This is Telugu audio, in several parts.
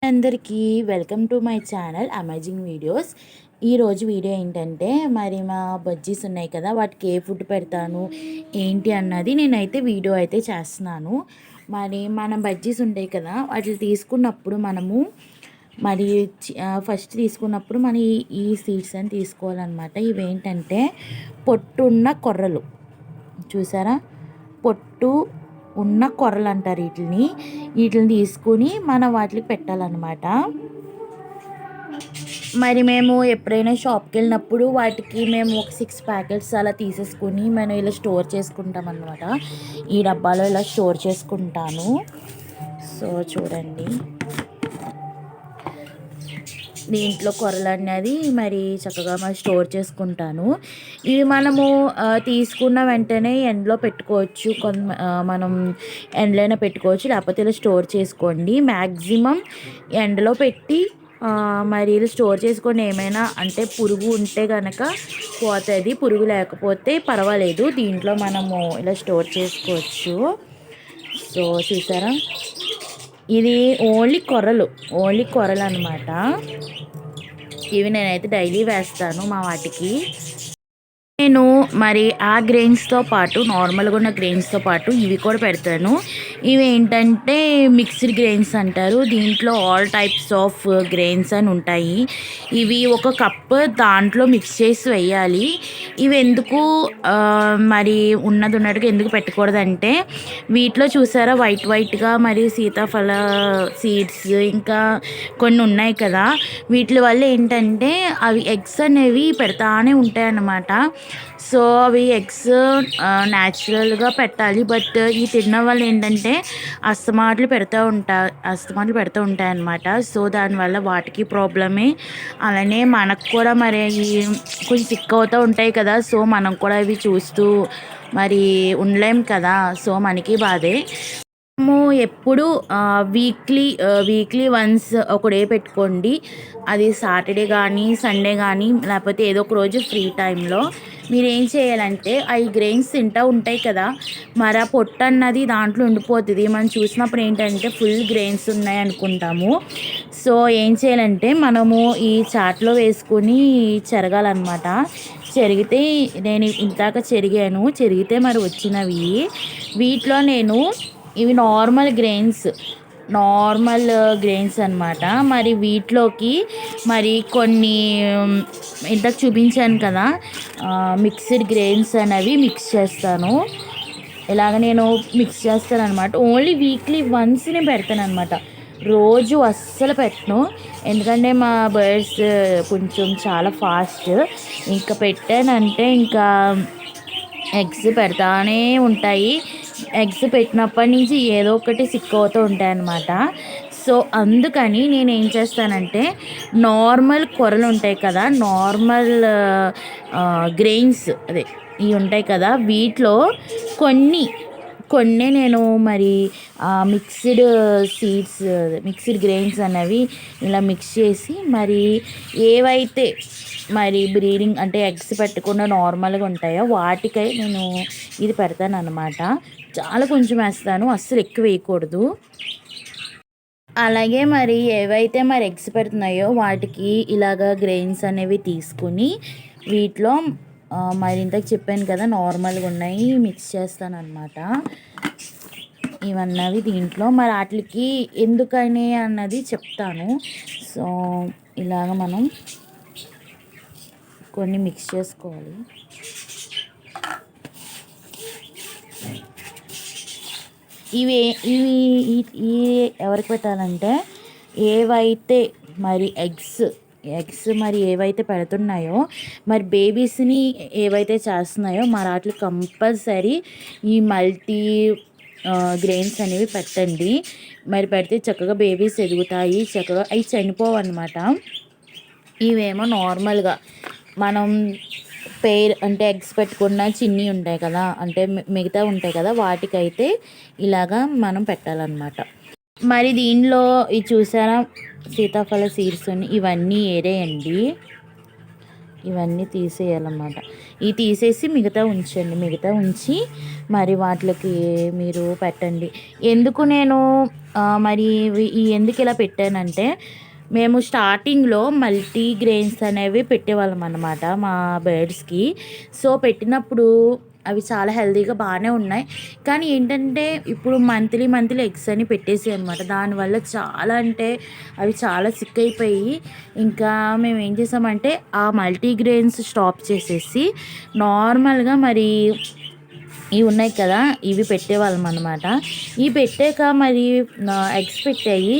అందరికీ welcome to my channel amazing videos. ఈరోజు వీడియో ఏంటంటే మరి మా బజ్జీస్ ఉన్నాయి కదా, వాటికి ఏ ఫుడ్ పెడతాను ఏంటి అన్నది నేనైతే వీడియో అయితే చేస్తున్నాను. మరి మన బజ్జీస్ ఉంటాయి కదా, వాటిని తీసుకున్నప్పుడు మనము మరి ఫస్ట్ తీసుకున్నప్పుడు మన ఈ సీడ్స్ అని తీసుకోవాలన్నమాట. ఇవేంటంటే పొట్టున్న కొర్రలు చూసారా, పొట్టు ఉన్న కొర్రలు అంటారు వీటిని తీసుకుని మనం వాటికి పెట్టాలన్నమాట. మరి మేము ఎప్పుడైనా షాప్కి వెళ్ళినప్పుడు వాటికి మేము ఒక 6 ప్యాకెట్స్ అలా తీసేసుకుని మనం ఇలా స్టోర్ చేసుకుంటాం అన్నమాట. ఈ డబ్బాలో ఇలా స్టోర్ చేసుకుంటాను. సో చూడండి, దీంట్లో కొర్రలు అనేది మరి చక్కగా మరి స్టోర్ చేసుకుంటాను. ఇవి మనము తీసుకున్న వెంటనే ఎండలో పెట్టుకోవచ్చు, మనం ఎండలోనే పెట్టుకోవచ్చు, లేకపోతే ఇలా స్టోర్ చేసుకోండి. మ్యాక్సిమం ఎండలో పెట్టి మరి ఇలా స్టోర్ చేసుకోండి. ఏమైనా అంటే పురుగు ఉంటే కనుక పోతుంది, పురుగు లేకపోతే పర్వాలేదు. దీంట్లో మనము ఇలా స్టోర్ చేసుకోవచ్చు. సో చూసారా, ఇది ఓన్లీ కొర్రలు అనమాట. ఇవి నేనైతే డైలీ వేస్తాను మా వాటికి. నేను మరి ఆ గ్రెయిన్స్తో పాటు నార్మల్గా ఉన్న గ్రెయిన్స్తో పాటు ఇవి కూడా పెడతాను. ఇవి ఏంటంటే మిక్స్డ్ గ్రెయిన్స్ అంటారు. దీంట్లో ఆల్ టైప్స్ ఆఫ్ గ్రెయిన్స్ అని ఉంటాయి. ఇవి ఒక కప్ దాంట్లో మిక్స్ చేసి వేయాలి. ఇవి ఎందుకు మరి ఉన్నట్టుగా ఎందుకు పెట్టకూడదంటే, వీటిలో చూసారా వైట్గా మరి సీతాఫల సీడ్స్ ఇంకా కొన్ని ఉన్నాయి కదా, వీటి వల్ల ఏంటంటే అవి ఎగ్స్ అనేవి పెడతానే ఉంటాయి అన్నమాట. సో అవి ఎగ్స్ న్యాచురల్గా పెట్టాలి, బట్ ఈ తినడం వల్ల ఏంటంటే అస్తమాట్లు పెడుతూ ఉంటాయి అన్నమాట. సో దానివల్ల వాటికి ప్రాబ్లమే, అలానే మనకు కూడా మరి కొంచెం సిక్ అవుతూ ఉంటాయి కదా. సో మనం కూడా ఇవి చూస్తూ మరి ఉండలేం కదా, సో మనకి బాధే. మేము ఎప్పుడు వీక్లీ వన్స్ ఒక డే పెట్టుకోండి. అది సాటర్డే కానీ సండే కానీ లేకపోతే ఏదో ఒక రోజు ఫ్రీ టైంలో మీరు ఏం చేయాలంటే, అవి గ్రెయిన్స్ తింటూ ఉంటాయి కదా, మరి ఆ పొట్టు అన్నది దాంట్లో ఉండిపోతుంది. మనం చూసినప్పుడు ఏంటంటే ఫుల్ గ్రెయిన్స్ ఉన్నాయి అనుకుంటాము. సో ఏం చేయాలంటే మనము ఈ చాట్లో వేసుకొని చెరగాలన్నమాట. చెరిగితే నేను ఇంతాక చెరిగితే మరి వచ్చినవి వీటిలో నేను ఇవి నార్మల్ గ్రెయిన్స్ అనమాట. మరి వీటిలోకి మరి కొన్ని ఇంతకు చూపించాను కదా మిక్స్డ్ గ్రెయిన్స్ అనేవి మిక్స్ చేస్తాను. ఇలాగ నేను మిక్స్ చేస్తాను అనమాట. ఓన్లీ వీక్లీ వన్స్ నేను పెడతాను అనమాట, రోజు అస్సలు పెట్టను. ఎందుకంటే మా బర్డ్స్ కొంచెం చాలా ఫాస్ట్, ఇంకా పెట్టానంటే ఇంకా ఎగ్స్ పెడతానే ఉంటాయి. ఎగ్స్ పెట్టినప్పటి నుంచి ఏదో ఒకటి సిక్ అవుతూ ఉంటాయి అన్నమాట. సో అందుకని నేను ఏం చేస్తానంటే, నార్మల్ కొర్రలు ఉంటాయి కదా, నార్మల్ గ్రెయిన్స్ ఇవి ఉంటాయి కదా, వీటిలో కొన్ని నేను మరి మిక్స్డ్ గ్రెయిన్స్ అనేవి ఇలా మిక్స్ చేసి మరి ఏవైతే మరి బ్రీడింగ్ అంటే ఎగ్స్ పెట్టకుండా నార్మల్గా ఉంటాయో వాటికై నేను ఇది పెడతాను అన్నమాట. చాలా కొంచెం వేస్తాను, అస్సలు ఎక్కువ వేయకూడదు. అలాగే మరి ఏవైతే మరి ఎగ్స్ పెడుతున్నాయో వాటికి ఇలాగ గ్రెయిన్స్ అనేవి తీసుకుని వీటిలో మరి ఇంతకు చెప్పాను కదా నార్మల్గా ఉన్నాయి మిక్స్ చేస్తాను అనమాట. ఇవన్నవి దీంట్లో మరి వాటికి ఎందుకని అన్నది చెప్తాను. సో ఇలాగ మనం కొన్ని మిక్స్ చేసుకోవాలి. ఇవి ఎవరికి పెట్టాలంటే, ఏవైతే మరి ఎగ్స్ మరి ఏవైతే పెడుతున్నాయో మరి బేబీస్ని ఏవైతే చేస్తున్నాయో మరి వాటికి కంపల్సరీ ఈ మల్టీ గ్రెయిన్స్ అనేవి పెట్టండి. మరి పెడితే చక్కగా బేబీస్ ఎదుగుతాయి, చక్కగా అవి చనిపోవన్నమాట. ఇవేమో నార్మల్గా మనం అంటే ఎగ్స్ పెట్టుకున్న చిన్ని ఉంటాయి కదా, అంటే మిగతా ఉంటాయి కదా, వాటికైతే ఇలాగా మనం పెట్టాలన్నమాట. మరి దీనిలో ఇది చూసారా సీతాఫల సీడ్స్ ఇవన్నీ ఏరేయండి. ఇవన్నీ తీసేయాలన్నమాట. ఇవి తీసేసి మిగతా ఉంచండి. మిగతా ఉంచి మరి వాటికి మీరు పెట్టండి. ఎందుకు నేను మరి ఎందుకు ఇలా పెట్టానంటే, మేము స్టార్టింగ్లో మల్టీ గ్రెయిన్స్ అనేవి పెట్టేవాళ్ళం అన్నమాట మా బర్డ్స్కి. సో పెట్టినప్పుడు అవి చాలా హెల్తీగా బాగానే ఉన్నాయి. కానీ ఏంటంటే ఇప్పుడు మంత్లీ మంత్లీ ఎగ్స్ అని పెట్టేసాయి అనమాట. దానివల్ల చాలా అంటే అవి చాలా సిక్ అయిపోయి, ఇంకా మేము ఏం చేసామంటే ఆ మల్టీగ్రెయిన్స్ స్టాప్ చేసేసి నార్మల్గా మరి ఇవి ఉన్నాయి కదా, ఇవి పెట్టేవాళ్ళం అనమాట. ఇవి పెట్టాక మరి ఎగ్స్ పెట్టాయి.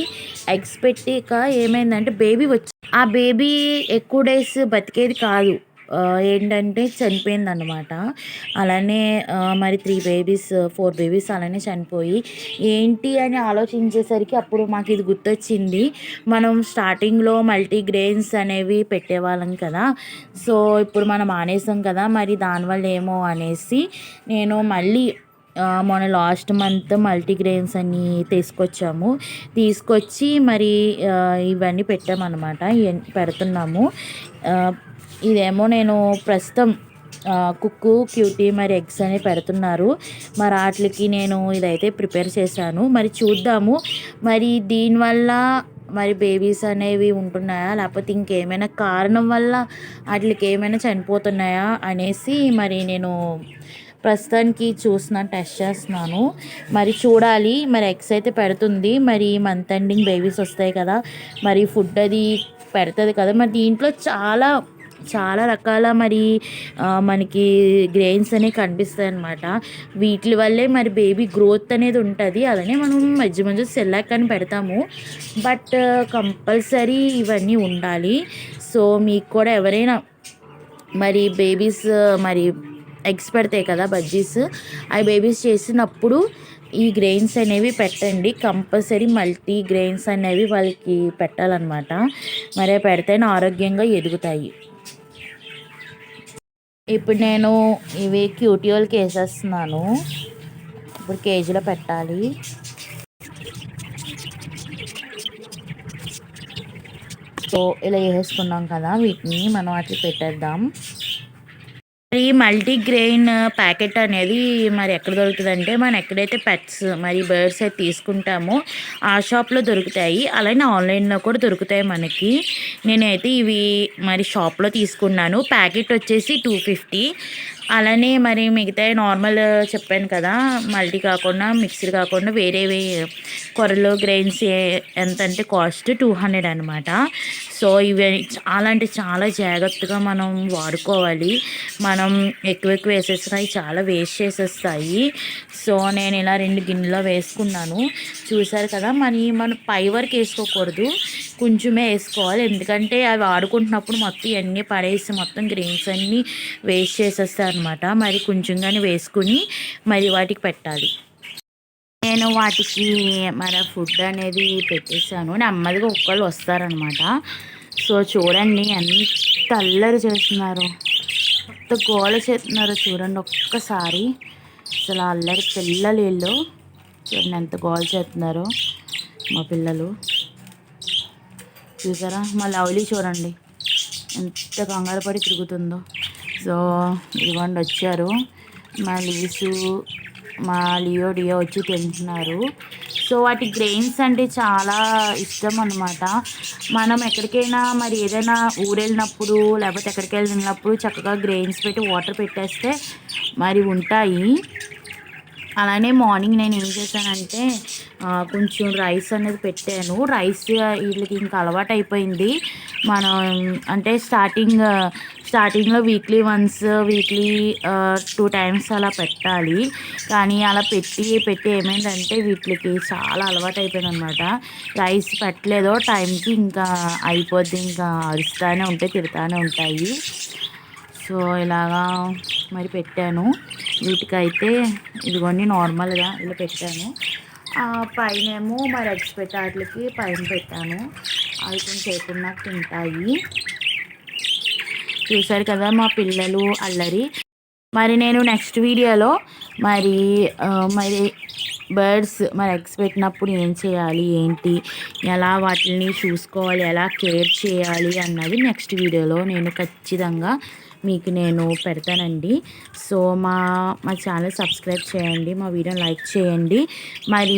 ఎగ్స్ పెట్టాక ఏమైందంటే బేబీ వచ్చి ఆ బేబీ ఎక్కువ డేస్ బతికేది కాదు. ఏంటంటే చనిపోయిందనమాట. అలానే మరి 3 బేబీస్ 4 బేబీస్ అలానే చనిపోయి, ఏంటి అని ఆలోచించేసరికి అప్పుడు మాకు ఇది గుర్తొచ్చింది. మనం స్టార్టింగ్లో మల్టీగ్రెయిన్స్ అనేవి పెట్టేవాళ్ళం కదా, సో ఇప్పుడు మనం మానేసాం కదా, మరి దానివల్ల ఏమో అనేసి నేను మళ్ళీ మొన్న లాస్ట్ మంత్ మల్టీగ్రెయిన్స్ అన్నీ తీసుకొచ్చి మరి ఇవన్నీ పెట్టామన్నమాట. పెడుతున్నాము. ఇదేమో నేను ప్రస్తుతం కుక్కు క్యూటీ మరి ఎగ్స్ అని పెడుతున్నారు. మరి వాటికి నేను ఇదైతే ప్రిపేర్ చేశాను. మరి చూద్దాము మరి దీనివల్ల మరి బేబీస్ అనేవి ఉంటున్నాయా, లేకపోతే ఇంకేమైనా కారణం వల్ల వాటికి ఏమైనా చనిపోతున్నాయా అనేసి మరి నేను ప్రస్తుతానికి టెస్ట్ చేస్తున్నాను. మరి చూడాలి. మరి ఎగ్స్ అయితే పెడుతుంది. మరి మంత్ ఎండింగ్ బేబీస్ వస్తాయి కదా, మరి ఫుడ్ అది పెడుతుంది కదా. మరి దీంట్లో చాలా చాలా రకాల మరి మనకి గ్రెయిన్స్ అనేవి కనిపిస్తాయి అన్నమాట. వీటి వల్లే మరి బేబీ గ్రోత్ అనేది ఉంటుంది. అలానే మనం మధ్య మధ్య సెల్లాక్ అని పెడతాము, బట్ కంపల్సరీ ఇవన్నీ ఉండాలి. సో మీకు కూడా ఎవరైనా మరి బేబీస్ మరి ఎగ్స్ పెడతాయి కదా బజ్జీస్, అవి బేబీస్ చేసినప్పుడు ఈ గ్రెయిన్స్ అనేవి పెట్టండి. కంపల్సరీ మల్టీ గ్రెయిన్స్ అనేవి వాళ్ళకి పెట్టాలన్నమాట. మరి పెడితేనే ఆరోగ్యంగా ఎదుగుతాయి. ఇప్పుడు నేను ఇవి క్యూటియోల్కి వేసేస్తున్నాను. ఇప్పుడు కేజీలో పెట్టాలి. సో ఇలా వేసేసుకున్నాం కదా, వీటిని మనం అట్లా పెట్టేద్దాం. మరి మల్టీగ్రెయిన్ ప్యాకెట్ అనేది మరి ఎక్కడ దొరుకుతుందంటే, మనం ఎక్కడైతే పెట్స్ మరి బర్డ్స్ అయితే తీసుకుంటామో ఆ షాప్లో దొరుకుతాయి. అలానే ఆన్లైన్లో కూడా దొరుకుతాయి మనకి. నేనైతే ఇవి మరి షాప్లో తీసుకున్నాను. ప్యాకెట్ వచ్చేసి 250. అలానే మరి మిగతా నార్మల్ చెప్పాను కదా, మల్టీ కాకుండా మిక్స్డ్ కాకుండా వేరేవి కొరలో గ్రెయిన్స్ ఎంత అంటే కాస్ట్ 200 అనమాట. సో ఇవి చాలా అంటే చాలా జాగ్రత్తగా మనం వాడుకోవాలి. మనం ఎక్కువ వేసేసినాయి చాలా వేస్ట్ చేసేస్తాయి. సో నేను ఇలా 2 గిన్నెలో వేసుకున్నాను. చూసారు కదా, మరి మనం పై వరకు వేసుకోకూడదు, కొంచెమే వేసుకోవాలి. ఎందుకంటే అవి ఆడుకుంటున్నప్పుడు మొత్తం ఇవన్నీ పడేసి మొత్తం గ్రెయిన్స్ అన్నీ వేస్ట్ చేసేస్తాయి అనమాట. మరి కొంచెంగానే వేసుకుని మరి వాటికి పెట్టాలి. నేను వాటికి మరి ఫుడ్ అనేది పెట్టేశాను. నెమ్మదిగా ఒక్కళ్ళు వస్తారనమాట. సో చూడండి ఎంత అల్లరి చేస్తున్నారు, ఎంత గోల చేస్తున్నారు చూడండి ఒక్కసారి. అసలు అల్లరి పిల్లలు వీళ్ళు, చూడండి ఎంత గోల చేస్తున్నారు మా పిల్లలు. చూసారా, మా లవ్లీ చూడండి ఎంత కంగారు పడి తిరుగుతుందో. సో ఇదిగోండి వచ్చారు మా లీసు, మా డియో వచ్చి తింటున్నారు. సో వాటి గ్రెయిన్స్ అంటే చాలా ఇష్టం అనమాట. మనం ఎక్కడికైనా మరి ఏదైనా ఊరెళ్ళినప్పుడు లేకపోతే ఎక్కడికి వెళ్ళినప్పుడు చక్కగా గ్రెయిన్స్ పెట్టి వాటర్ పెట్టేస్తే మరి ఉంటాయి. అలానే మార్నింగ్ నేను ఏం చేశానంటే కొంచెం రైస్ అనేది పెట్టాను. రైస్ వీళ్ళకి ఇంకా అలవాటు అయిపోయింది. మనం అంటే స్టార్టింగ్లో వీక్లీ వన్స్, వీక్లీ 2 టైమ్స్ అలా పెట్టాలి. కానీ అలా పెట్టి ఏమైందంటే వీటికి చాలా అలవాటు అయిపోయింది అనమాట. రైస్ పెట్టలేదో టైంకి ఇంకా అయిపోద్ది, ఇంకా అరుస్తూనే ఉంటాయి, తిడుతూనే ఉంటాయి. సో ఇలాగా మరి పెట్టాను. వీటికైతే ఇదిగోండి నార్మల్గా ఇలా పెట్టాను. పైనేమో మరి ఎగ్స్ వాటికి పైన పెట్టాను. అవి కొంచెం సేపున్నా తింటాయి. చూసారు కదా మా పిల్లలు అల్లరి. మరి నేను నెక్స్ట్ వీడియోలో మరి బర్డ్స్ మరి ఎగ్స్ పెట్టినప్పుడు ఏం చేయాలి ఏంటి, ఎలా వాటిని చూసుకోవాలి, ఎలా కేర్ చేయాలి అన్నది నెక్స్ట్ వీడియోలో నేను ఖచ్చితంగా మీకు నేను పెడతానండి. సో మా ఛానల్ సబ్స్క్రైబ్ చేయండి, మా వీడియోని లైక్ చేయండి, మరి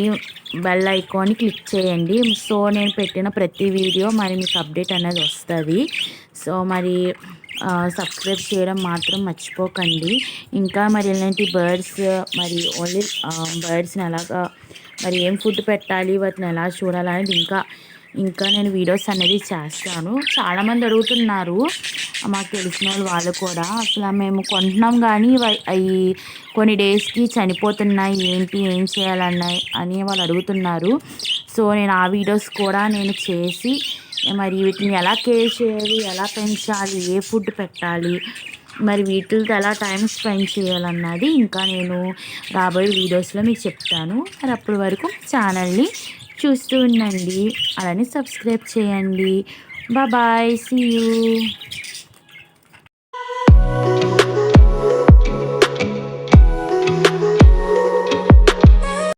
బెల్ ఐకాన్ని క్లిక్ చేయండి. సో నేను పెట్టిన ప్రతి వీడియో మరి మీకు అప్డేట్ అనేది వస్తుంది. సో మరి సబ్స్క్రైబ్ చేయడం మాత్రం మర్చిపోకండి. ఇంకా మరి ఇలాంటి బర్డ్స్ మరి ఓన్లీ బర్డ్స్ని ఎలాగా మరి ఏం ఫుడ్ పెట్టాలి, వాటిని ఎలా చూడాలనేది ఇంకా నేను వీడియోస్ అనేది చేస్తాను. చాలామంది అడుగుతున్నారు, మాకు తెలిసిన వాళ్ళు కూడా, అసలు మేము కొంటున్నాం కానీ అవి కొన్ని డేస్కి చనిపోతున్నాయి, ఏంటి ఏం చేయాలన్నాయి అని వాళ్ళు అడుగుతున్నారు. సో నేను ఆ వీడియోస్ కూడా నేను చేసి మరి వీటిని ఎలా కేర్ చేయాలి, ఎలా పెంచాలి, ఏ ఫుడ్ పెట్టాలి, మరి వీటితో ఎలా టైం స్పెండ్ చేయాలన్నది ఇంకా నేను రాబోయే వీడియోస్లో మీకు చెప్తాను. మరి అప్పటి వరకు ఛానల్ని చూస్తూ ఉండండి, అలానే సబ్స్క్రైబ్ చేయండి. Bye, see you.